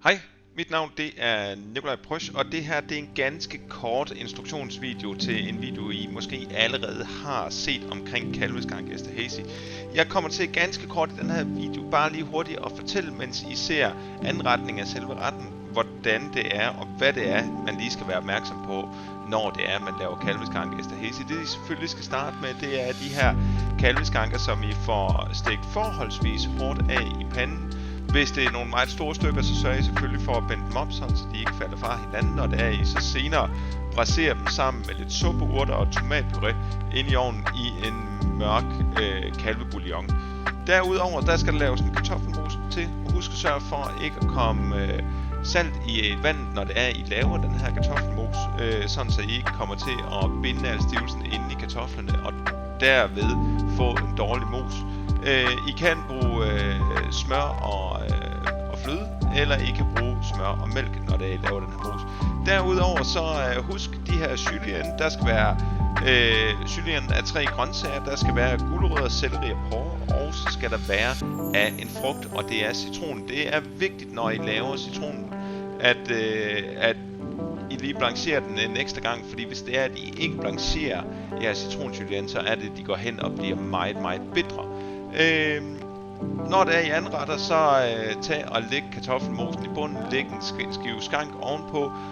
Hej, mit navn det er Nikolaj Prøsch, og det her det er en ganske kort instruktionsvideo til en video, I måske allerede har set omkring kalveskank Esterhazy. Jeg kommer til ganske kort i den her video bare lige hurtigt at fortælle, mens I ser anretning af selve retten, hvordan det er og hvad det er, man lige skal være opmærksom på, når det er, man laver kalveskank Esterhazy. Det I selvfølgelig skal starte med, det er de her kalveskanker, som I får stegt forholdsvis hårdt af i panden. Hvis det er nogle meget store stykker, så sørger I selvfølgelig for at binde dem op, så de ikke falder fra hinanden, og det er I så senere braserer dem sammen med lidt suppeurter og tomatpuré ind i ovnen i en mørk kalvebouillon. Derudover der skal der laves en kartoffelmos til, og husk at sørge for ikke at komme salt i vandet, når det er, I laver den her kartoffelmos, sådan så I ikke kommer til at binde al stivelsen inde i kartoflerne, og derved få en dårlig mos. I kan bruge smør og fløde, eller I kan bruge smør og mælk, når I laver den her mos. Derudover så husk de her julienne. Der skal være julienne af 3 grøntsager. Der skal være gulerødder, selleri og porre, og så skal der være af en frugt, og det er citron. Det er vigtigt, når I laver citronen, at I lige blancherer den en ekstra gang, fordi hvis det er, at I ikke blancherer jeres citronjulienne, så er det, at de går hen og bliver meget, meget bitre. Når det er I anretter, så tag og læg kartoffelmosen i bunden, læg en skive skank ovenpå,